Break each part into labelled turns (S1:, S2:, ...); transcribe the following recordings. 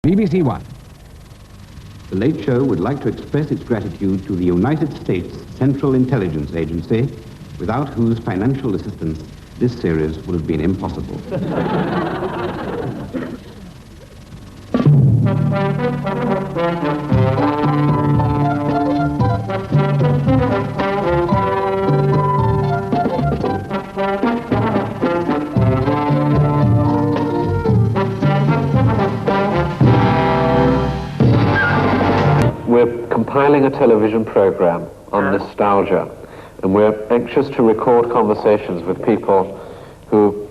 S1: BBC One. The Late Show would like to express its gratitude to the United States Central Intelligence Agency, without whose financial assistance this series would have been impossible.
S2: We're compiling a television program on nostalgia, and we're anxious to record conversations with people who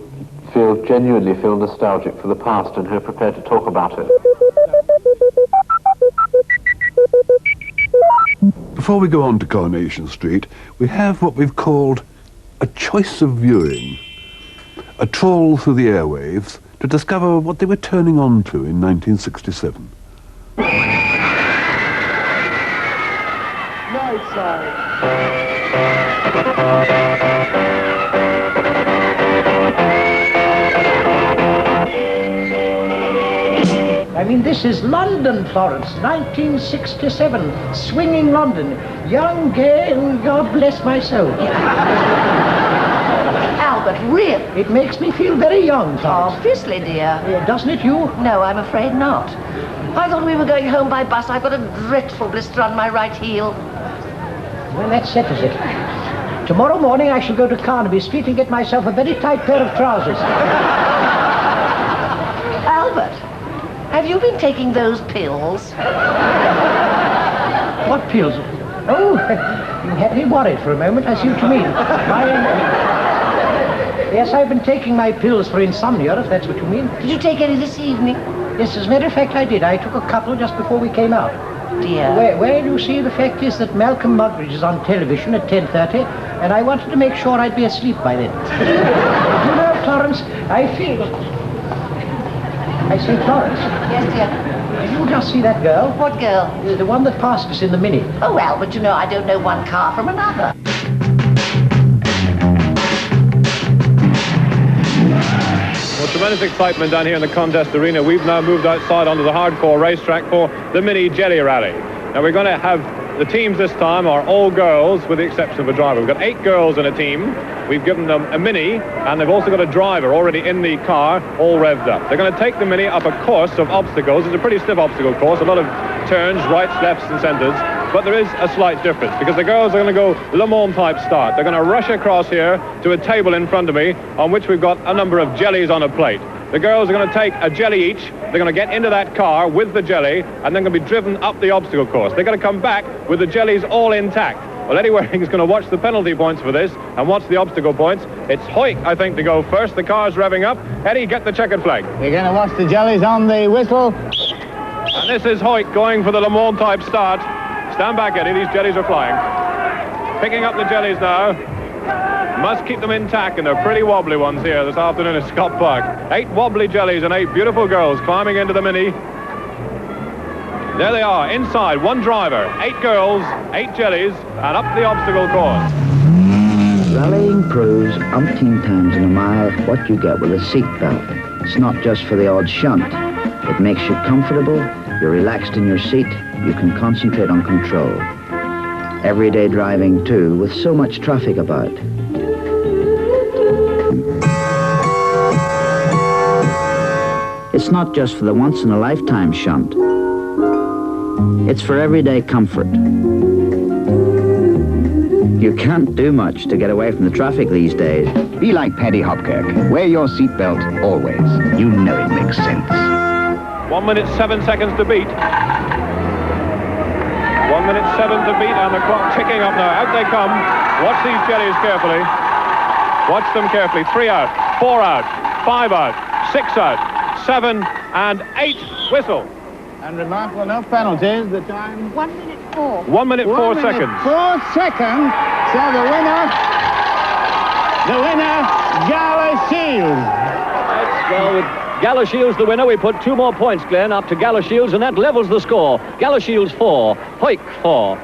S2: genuinely feel nostalgic for the past and who are prepared to talk about it.
S3: Before we go on to Coronation Street, we have what we've called a choice of viewing, a trawl through the airwaves to discover what they were turning on to in 1967.
S4: I mean, this is London, Florence, 1967, swinging London, young, gay, and God bless my soul.
S5: Albert, really?
S4: It makes me feel very young, Florence.
S5: Obviously, dear.
S4: Doesn't it you?
S5: No, I'm afraid not. I thought we were going home by bus. I've got a dreadful blister on my right heel.
S4: Well, that settles it. Tomorrow morning I shall go to Carnaby Street and get myself a very tight pair of trousers.
S5: Albert, have you been taking those pills?
S4: What pills? Oh, you had me worried for a moment. I see what you mean. Yes, I've been taking my pills for insomnia, if that's what you mean.
S5: Did you take any this evening?
S4: Yes, as a matter of fact, I did. I took a couple just before we came out.
S5: Dear.
S4: Well, you see, the fact is that Malcolm Muggeridge is on television at 10:30, and I wanted to make sure I'd be asleep by then. You know, Florence, I feel... I say, Florence.
S5: Yes, dear?
S4: Did you just see that girl?
S5: What girl?
S4: The one that passed us in the Mini.
S5: Oh, Albert, you know, I don't know one car from another.
S6: Well, tremendous excitement down here in the contest arena. We've now moved outside onto the hardcore racetrack for the Mini Jelly Rally. Now, we're going to have the teams this time are all girls, with the exception of a driver. We've got 8 girls in a team. We've given them a Mini, and they've also got a driver already in the car, all revved up. They're going to take the Mini up a course of obstacles. It's a pretty stiff obstacle course, a lot of turns, rights, lefts, and centres. But there is a slight difference, because the girls are going to go Le Mans type start. They're going to rush across here to a table in front of me, on which we've got a number of jellies on a plate. The girls are going to take a jelly each. They're going to get into that car with the jelly, and then going to be driven up the obstacle course. They're going to come back with the jellies all intact. Well, Eddie Waring's going to watch the penalty points for this and watch the obstacle points. It's Hoyt, I think, to go first. The car's revving up. Eddie, get the checkered flag.
S7: We're going to watch the jellies on the whistle.
S6: And this is Hoyt going for the Le Mans type start. Stand back, Eddie. These jellies are flying. Picking up the jellies now. Must keep them intact, and they're pretty wobbly ones here this afternoon at Scott Park. 8 wobbly jellies and 8 beautiful girls climbing into the Mini. There they are, inside, 1 driver, 8 girls, 8 jellies, and up the obstacle course.
S8: Rallying proves umpteen times in a mile what you get with a seat belt. It's not just for the odd shunt. It makes you comfortable, you're relaxed in your seat, you can concentrate on control. Everyday driving, too, with so much traffic about. It's not just for the once-in-a-lifetime shunt. It's for everyday comfort. You can't do much to get away from the traffic these days.
S7: Be like Paddy Hopkirk. Wear your seatbelt always. You know it makes sense.
S6: 1 minute 7 seconds to beat. 1 minute 7 to beat, and the clock ticking up now. Out they come. Watch these jellies carefully. Watch them carefully. 3 out, 4 out, 5 out, 6 out, 7 and 8. Whistle.
S7: And remarkable, no penalties. The time?
S5: 1 minute 4.
S6: 1 minute 4 seconds.
S7: 4 seconds. So the winner, Gala Shields.
S9: Well, with Gala Shields the winner, we put 2 more points, Glenn, up to Gala Shields, and that levels the score. Gala Shields 4, Hoyk 4.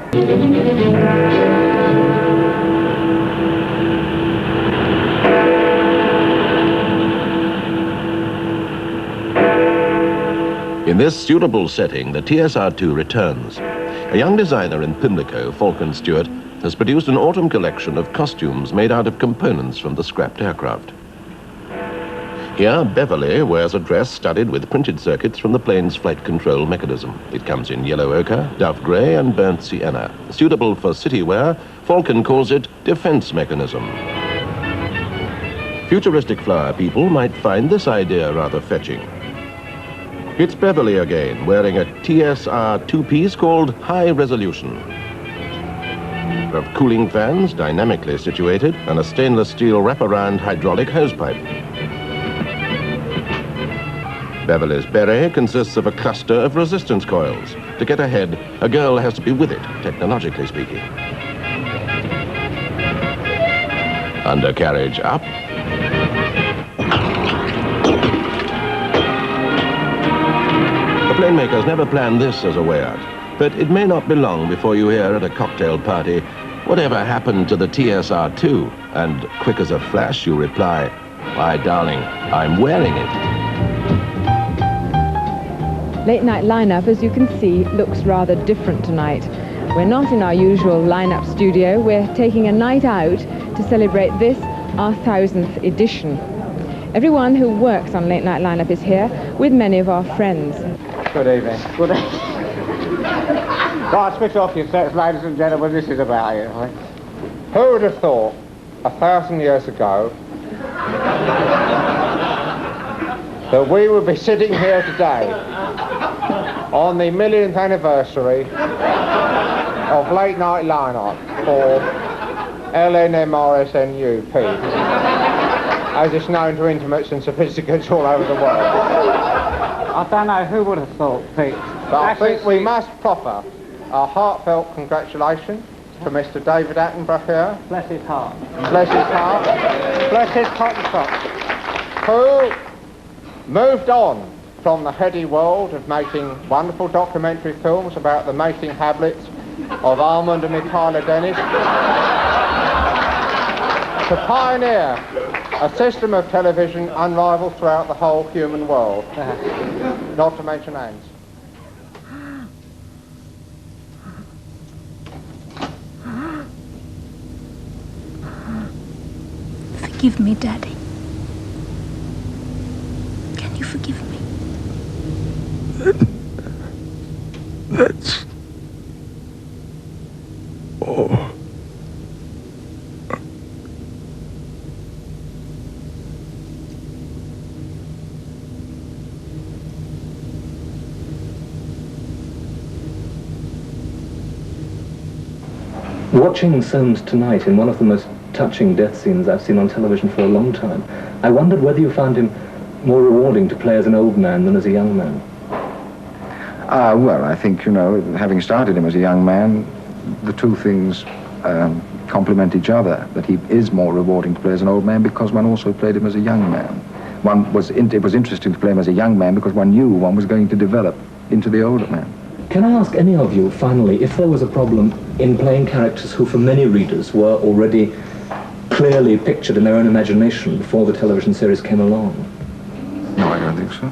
S10: In this suitable setting, the TSR-2 returns. A young designer in Pimlico, Falcon Stewart, has produced an autumn collection of costumes made out of components from the scrapped aircraft. Here, Beverly wears a dress studded with printed circuits from the plane's flight control mechanism. It comes in yellow ochre, dove grey and burnt sienna. Suitable for city wear, Falcon calls it defense mechanism. Futuristic flower people might find this idea rather fetching. It's Beverly again, wearing a TSR two-piece called High Resolution. Of cooling fans, dynamically situated, and a stainless steel wraparound hydraulic hosepipe. Beverly's beret consists of a cluster of resistance coils. To get ahead, a girl has to be with it, technologically speaking. Undercarriage up. The plane makers never planned this as a way out, but it may not be long before you hear at a cocktail party, "Whatever happened to the TSR-2?" And quick as a flash you reply, "Why, darling, I'm wearing it."
S11: Late night lineup, as you can see, looks rather different tonight. We're not in our usual lineup studio. We're taking a night out to celebrate this, our 1000th edition. Everyone who works on Late Night Lineup is here with many of our friends.
S12: Good evening. Good evening. Right, switch off your sets, ladies and gentlemen. This is about it, right? Who would have thought 1,000 years ago that we would be sitting here today on the millionth anniversary of Late Night Lineup for LNMRSNUP, as it's known to intimates and sophisticates all over the world. I don't know who would have thought, Pete. But I think we must proffer a heartfelt congratulations to Mr. David Attenborough here. Bless his heart. Bless his heart. Bless his cotton socks. Who moved on from the heady world of making wonderful documentary films about the mating habits of Almond and Michaela Dennis to pioneer a system of television unrivaled throughout the whole human world, not to mention Anne's.
S13: Forgive me, Daddy. Can you forgive me?
S3: That's all.
S14: Watching Soames tonight in one of the most touching death scenes I've seen on television for a long time, I wondered whether you found him more rewarding to play as an old man than as a young man.
S15: Well, I think, you know, having started him as a young man, the two things complement each other, that he is more rewarding to play as an old man because one also played him as a young man. It was interesting to play him as a young man because one knew one was going to develop into the older man.
S14: Can I ask any of you, finally, if there was a problem in playing characters who, for many readers, were already clearly pictured in their own imagination before the television series came along?
S15: No, I don't think so.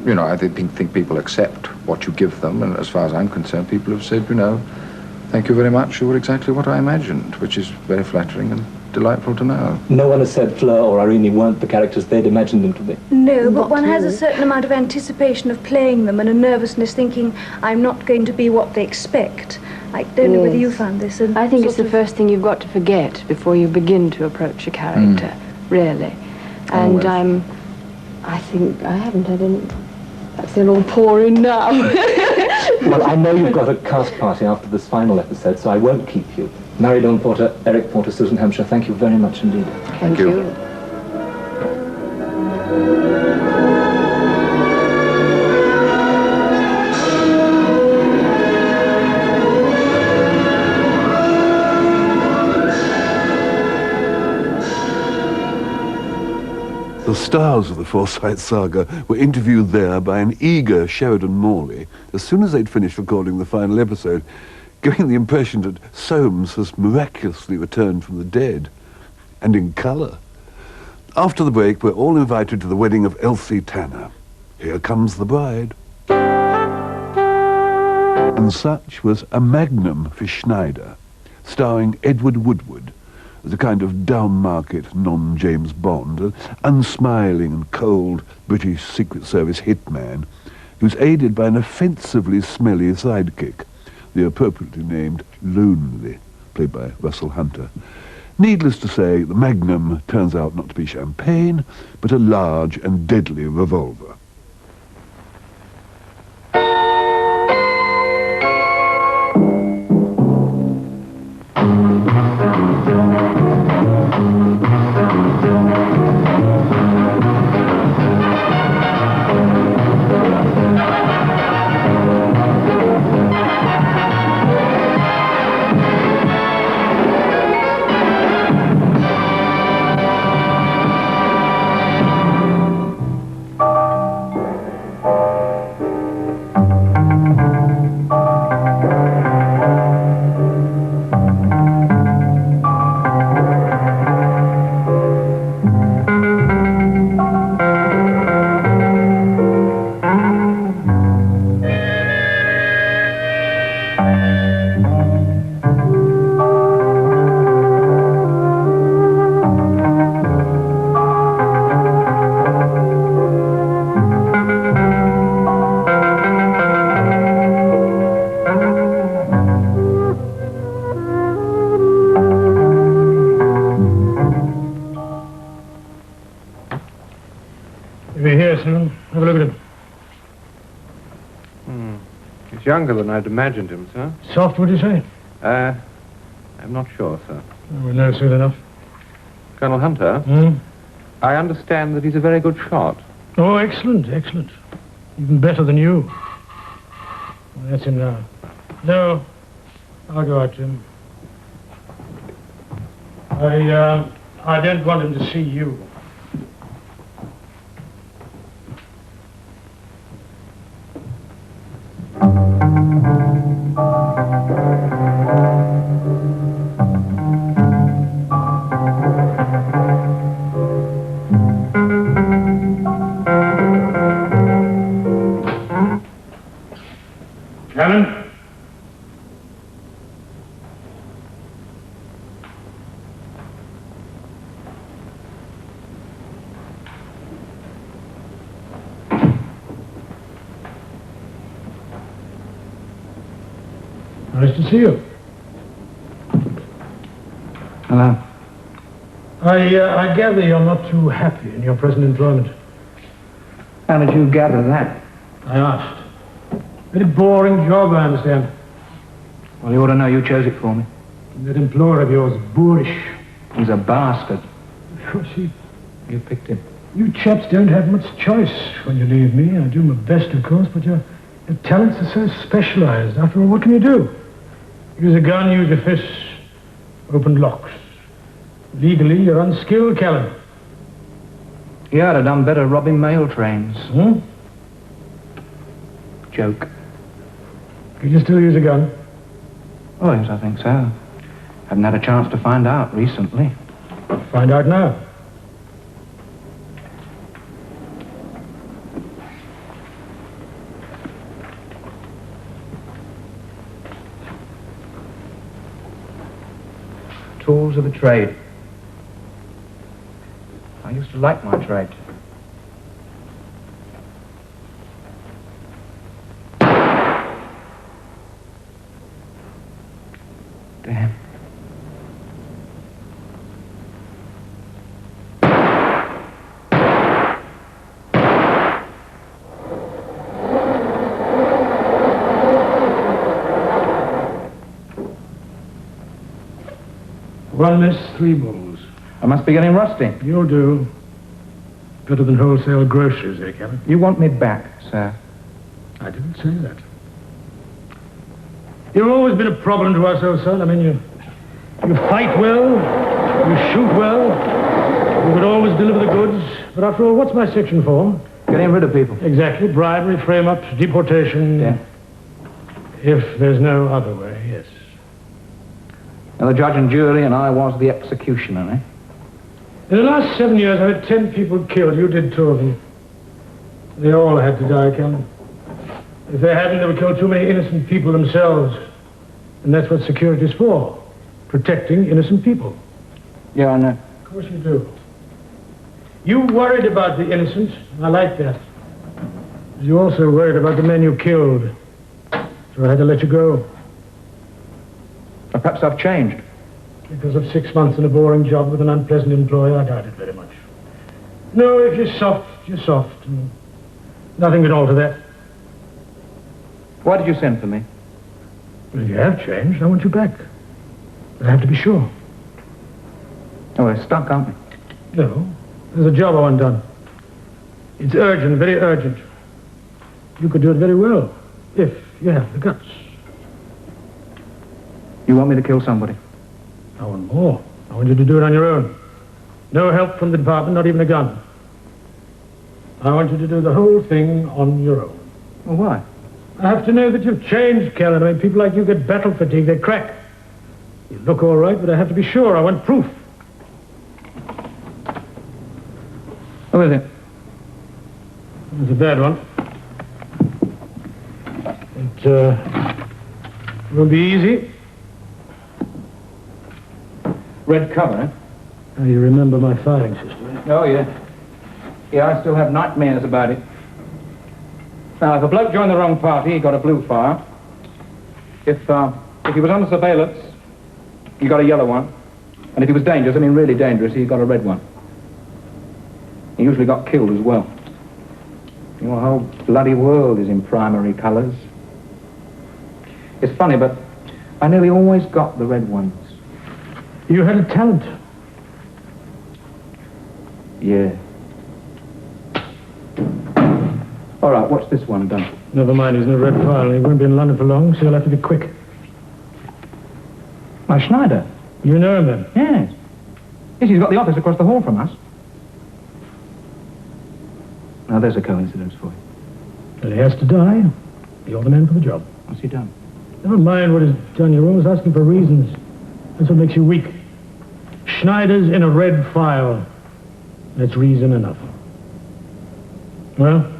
S15: You know, I think people accept what you give them, and as far as I'm concerned, people have said, you know, thank you very much, you were exactly what I imagined, which is very flattering and delightful to know.
S14: No one has said Fleur or Irene weren't the characters they'd imagined them to be.
S13: No, but one has a certain amount of anticipation of playing them and a nervousness thinking I'm not going to be what they expect. I don't know whether you found this.
S11: I think it's the first thing you've got to forget before you begin to approach a character, really. And I think I haven't had any... That's it all pouring now.
S14: Well, I know you've got a cast party after this final episode, so I won't keep you. Mary Dawn Porter, Eric Porter, Susan Hampshire, thank you very much indeed.
S15: Thank you.
S3: The stars of the Forsyte saga were interviewed there by an eager Sheridan Morley as soon as they'd finished recording the final episode, giving the impression that Soames has miraculously returned from the dead, and in colour. After the break, we're all invited to the wedding of Elsie Tanner. Here Comes the Bride. And such was A Magnum for Schneider, starring Edward Woodward as a kind of down-market non-James Bond, an unsmiling and cold British Secret Service hitman who's aided by an offensively smelly sidekick, the appropriately named Lonely, played by Russell Hunter. Needless to say, the Magnum turns out not to be champagne, but a large and deadly revolver.
S16: Have a look at him.
S2: He's younger than I'd imagined him, sir.
S16: Soft, would you say?
S2: I'm not sure, sir.
S16: We'll know soon enough.
S2: Colonel Hunter? I understand that he's a very good shot.
S16: Oh, excellent, excellent. Even better than you. Well, that's him now. No, I'll go out to him. I don't want him to see you. Callan? Nice to see you.
S8: Hello.
S16: I gather you're not too happy in your present employment.
S8: How did you gather that?
S16: I asked. Very boring job, I understand.
S8: Well, you ought to know you chose it for me.
S16: That employer of yours, boorish.
S8: He's a bastard.
S16: Of course,
S8: You picked him.
S16: you chaps don't have much choice when you leave me. I do my best, of course, but your talents are so specialized. After all, what can you do? Use a gun, use your fists, open locks. Legally, you're unskilled, Callan.
S8: He ought to have done better robbing mail trains. Joke.
S16: Could you still use a gun?
S8: Oh, yes, I think so. Haven't had a chance to find out recently.
S16: Find out now.
S8: Tools of the trade. I used to like my trade. Damn.
S16: One miss, 3 balls.
S8: I must be getting rusty.
S16: You'll do. Better than wholesale groceries, eh, Callan?
S8: You want me back, sir?
S16: I didn't say that. You've always been a problem to us, old son. I mean, you fight well, you shoot well, you could always deliver the goods. But after all, what's my section for?
S8: Getting rid of people.
S16: Exactly. Bribery, frame-ups, deportation.
S8: Yeah.
S16: If there's no other way, yes.
S8: Now, the judge and jury and I was the executioner, eh?
S16: In the last 7 years, I've had 10 people killed. You did 2 of them. They all had to die, Callan. If they hadn't, they would kill too many innocent people themselves. And that's what security's for. Protecting innocent people.
S12: Yeah, I know.
S16: Of course you do. You worried about the innocent. I like that. You also worried about the men you killed. So I had to let you go.
S12: Or perhaps I've changed.
S16: Because of 6 months in a boring job with an unpleasant employer, I doubt it very much. No, if you're soft, you're soft. And nothing can alter that.
S12: Why did you send for me?
S16: Well, if you have changed, I want you back. But I have to be sure.
S12: Oh, we're stuck, aren't we?
S16: No. There's a job I want done. It's urgent, very urgent. You could do it very well, if you have the guts.
S12: You want me to kill somebody?
S16: I want more. I want you to do it on your own. No help from the department, not even a gun. I want you to do the whole thing on your own.
S12: Well, why?
S16: I have to know that you've changed, Callan. I mean, people like you get battle fatigue, they crack. You look all right, but I have to be sure. I want proof.
S12: Who is it?
S16: It's a bad one. It won't be easy.
S12: Red cover, eh?
S16: Now you remember my firing system, eh?
S12: Oh, yeah. Yeah, I still have nightmares about it. Now, if a bloke joined the wrong party, he got a blue fire. If he was under surveillance, he got a yellow one. And if he was dangerous, I mean really dangerous, he got a red one. He usually got killed as well. Your whole bloody world is in primary colours. It's funny, but I nearly always got the red ones.
S16: You had a talent.
S12: Yeah. All right, what's this one done?
S16: Never mind, he's in a red file. He won't be in London for long, so you'll have to be quick.
S12: My Schneider?
S16: You know him then?
S12: Yes. Yes, he's got the office across the hall from us. Now, there's a coincidence for you.
S16: Well, he has to die. You're the man for the job.
S12: What's he done?
S16: Never mind what he's done. You're always asking for reasons. That's what makes you weak. Schneider's in a red file. That's reason enough. Well?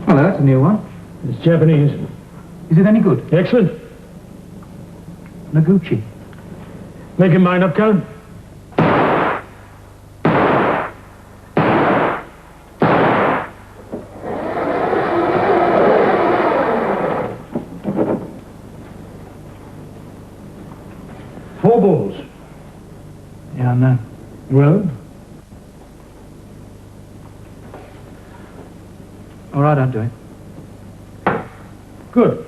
S12: Hello, that's a new one.
S16: It's Japanese.
S12: Is it any good?
S16: Excellent.
S12: Noguchi.
S16: Make your mind up, Callan. Four balls.
S12: Yeah, I know.
S16: Well?
S12: All right, I'll do it.
S16: Good.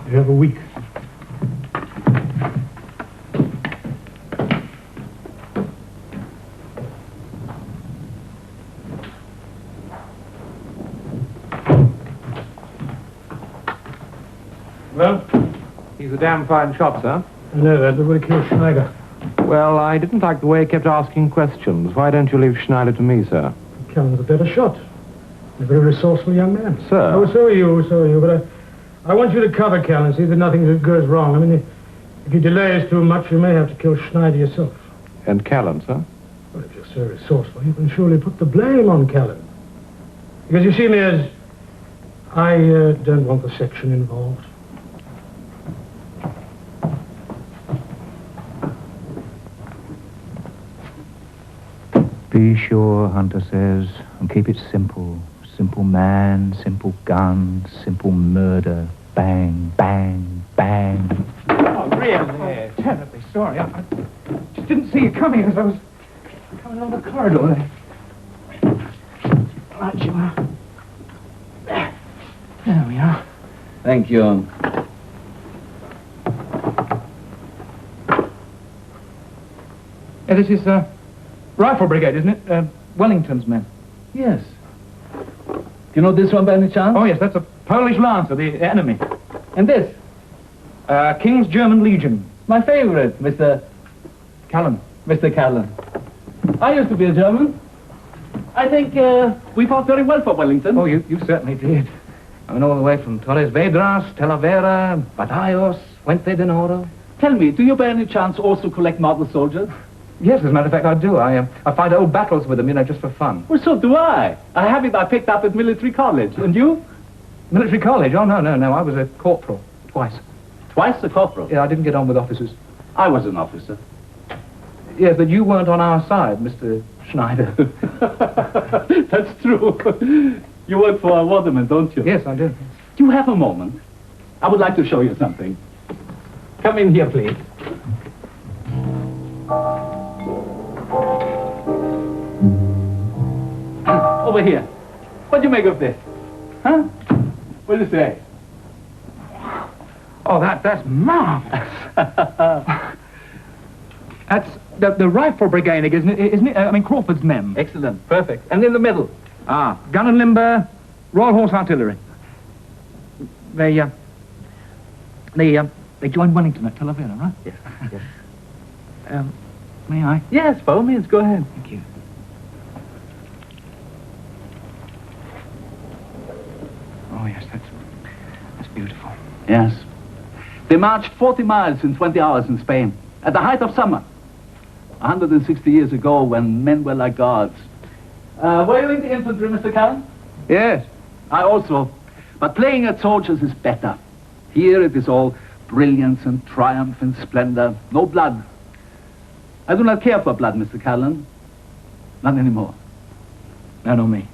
S16: You have a week. Well?
S12: He's a damn fine shot, sir.
S16: I know that, but what killed Schneider?
S12: Well, I didn't like the way he kept asking questions. Why don't you leave Schneider to me, sir?
S16: Callan's a better shot. A very resourceful young man.
S12: Sir?
S16: Oh, so are you, but I want you to cover Callan, see that nothing goes wrong. I mean, if he delays too much, you may have to kill Schneider yourself.
S12: And Callan, sir?
S16: Well, if you're so resourceful, you can surely put the blame on Callan. Because you see, Mears, I don't want the section involved.
S8: Be sure, Hunter says, and keep it simple. Simple man, simple gun, simple murder. Bang, bang, bang.
S12: Oh, really? Terribly sorry. I just didn't see you coming as I was coming along the corridor there. Right, you are. There we are.
S8: Thank you.
S12: Yeah, this is, Rifle Brigade, isn't it? Wellington's men.
S8: Yes. Do you know this one by any chance?
S12: Oh, yes, that's a Polish Lancer, the enemy. And this? King's German Legion.
S8: My favorite, Mr.
S12: Callan.
S8: Mr. Callan. I used to be a German. I think we fought very well for Wellington.
S12: Oh, you certainly did.
S17: I mean, all the way from Torres Vedras, Talavera, Badajoz, Fuente de Noro.
S18: Tell me, do you by any chance also collect model soldiers?
S17: Yes, as a matter of fact, I do. I fight old battles with them, you know, just for fun.
S18: Well, so do I. I have it I picked up at military college. And you?
S17: Military college? Oh, no. I was a corporal. Twice.
S18: Twice a corporal?
S17: Yeah, I didn't get on with officers.
S18: I was an officer.
S17: Yes, but you weren't on our side, Mr. Schneider.
S18: That's true. You work for a waterman, don't you?
S17: Yes, I do.
S18: Do you have a moment? I would like to show you something. Come in here, please. Over here. What do you make of this? Huh? What do you say?
S17: Oh, that's marvelous. That's the rifle brigade, isn't it? I mean, Crawford's men.
S18: Excellent. Perfect. And in the middle?
S17: Gun and Limber, Royal Horse Artillery. They joined Wellington at Talavera, right?
S18: Yes,
S17: yes. May I?
S18: Yes, by all means, go ahead.
S17: Thank you. Oh, yes, that's beautiful.
S18: Yes. They marched 40 miles in 20 hours in Spain, at the height of summer. 160 years ago, when men were like gods. Were you in the infantry, Mr. Callan?
S17: Yes.
S18: I also. But playing at soldiers is better. Here it is all brilliance and triumph and splendor. No blood. I do not care for blood, Mr. Callan. Not anymore.
S17: No, not me.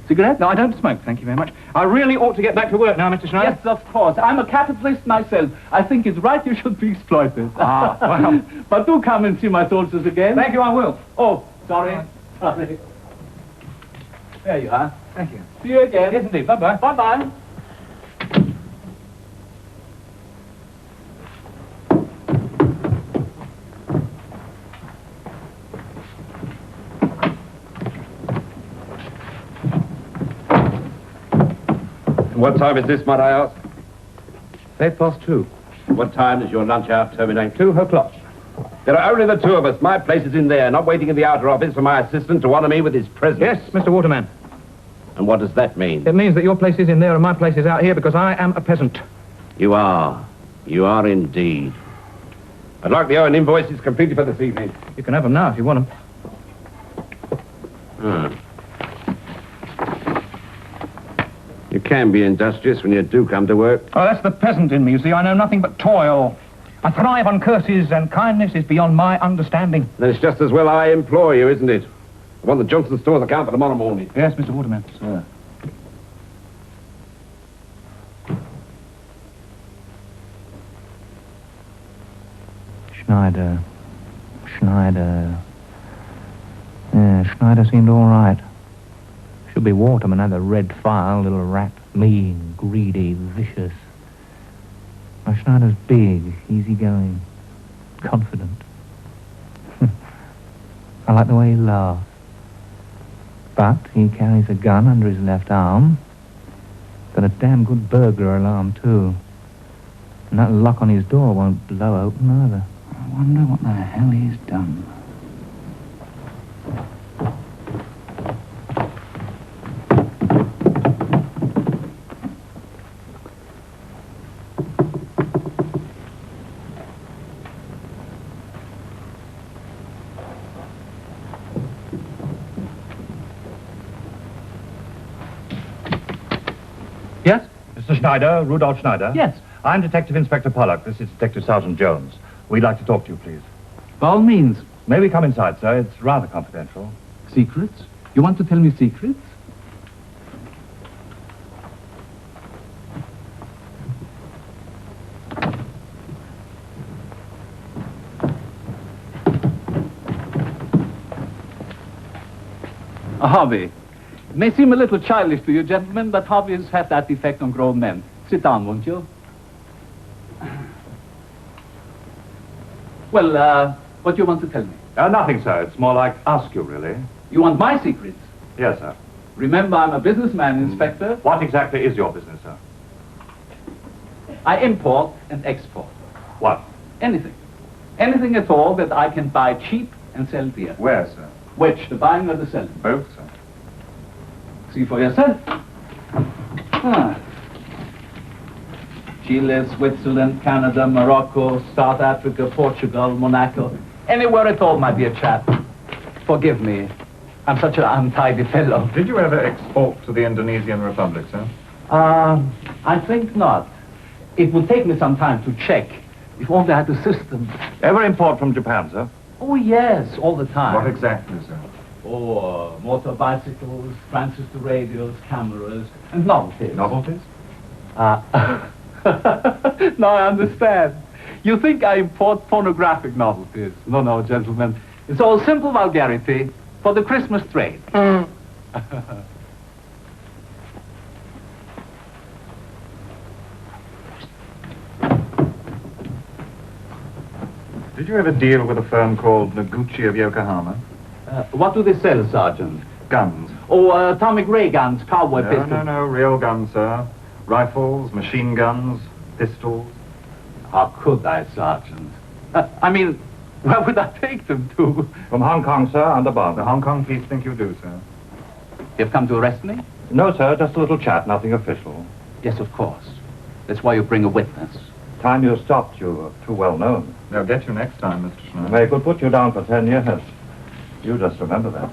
S18: Cigarette?
S17: No, I don't smoke, thank you very much. I really ought to get back to work now, Mr. Schneider.
S18: Yes, of course. I'm a capitalist myself. I think it's right you should be exploited.
S17: Well.
S18: But do come and see my soldiers again.
S17: Thank you, I will.
S18: Oh, sorry. Sorry. There you are.
S17: Thank you.
S18: See you again.
S17: Yes, indeed. Bye-bye.
S18: Bye-bye.
S19: What time is this, might I ask?
S17: 2:08.
S19: What time does your lunch hour terminate?
S17: 2 o'clock.
S19: There are only the two of us. My place is in there, not waiting in the outer office for my assistant to honor me with his presence.
S17: Yes, Mr. Waterman.
S19: And what does that mean?
S17: It means that your place is in there and my place is out here because I am a peasant.
S19: You are. You are indeed. I'd like the Owen invoices completed for this evening.
S17: You can have them now if you want them.
S19: You can be industrious when you do come to work.
S17: Oh, that's the peasant in me, you see. I know nothing but toil. I thrive on curses, and kindness is beyond my understanding.
S19: Then it's just as well I employ you, isn't it? I want the Johnson Stores account for tomorrow morning.
S17: Yes, Mr. Waterman. Sir. Schneider. Yeah, Schneider seemed all right. Should be Waterman, had a red file, little rat. Mean, greedy, vicious. Now, Schneider's big, easygoing, confident. I like the way he laughs. But he carries a gun under his left arm. Got a damn good burglar alarm, too. And that lock on his door won't blow open either. I wonder what the hell he's done.
S18: Yes?
S20: Mr. Schneider, Rudolph Schneider?
S18: Yes.
S20: I'm Detective Inspector Pollock. This is Detective Sergeant Jones. We'd like to talk to you, please.
S18: By all means.
S20: May we come inside, sir? It's rather confidential.
S18: Secrets? You want to tell me secrets? A hobby. It may seem a little childish to you, gentlemen, but hobbies have that effect on grown men. Sit down, won't you? Well, what do you want to tell me?
S20: Nothing, sir. It's more like ask you, really.
S18: You want my secrets?
S20: Yes, sir.
S18: Remember, I'm a businessman, Inspector.
S20: What exactly is your business, sir?
S18: I import and export.
S20: What?
S18: Anything. Anything at all that I can buy cheap and sell dear.
S20: Where, sir?
S18: Which, the buying or the selling?
S20: Both, sir.
S18: See for yourself. Chile, Switzerland, Canada, Morocco, South Africa, Portugal, Monaco. Anywhere at all, my dear chap. Forgive me. I'm such an untidy fellow.
S20: Did you ever export to the Indonesian Republic, sir?
S18: I think not. It would take me some time to check. If only I had the system.
S20: Ever import from Japan, sir?
S18: Oh, yes, all the time.
S20: What exactly, sir?
S18: Oh, motor bicycles, transistor radios, cameras, and novelties.
S20: Novelties?
S18: Now I understand. You think I import pornographic novelties. No, no, gentlemen. It's all simple vulgarity for the Christmas trade.
S20: Did you ever deal with a firm called Noguchi of Yokohama?
S18: What do they sell, Sergeant?
S20: Guns.
S18: Oh, atomic ray guns, cowboy pistols.
S20: No, real guns, sir. Rifles, machine guns, pistols.
S18: How could I, Sergeant? I mean, where would I take them to?
S20: From Hong Kong, sir, under bond. The Hong Kong police think you do, sir.
S18: You've come to arrest me?
S20: No, sir, just a little chat, nothing official.
S18: Yes, of course. That's why you bring a witness.
S20: Time you stopped, you were too well known. They'll get you next time, Mr. Schneider. They could put you down for 10 years. You just remember that.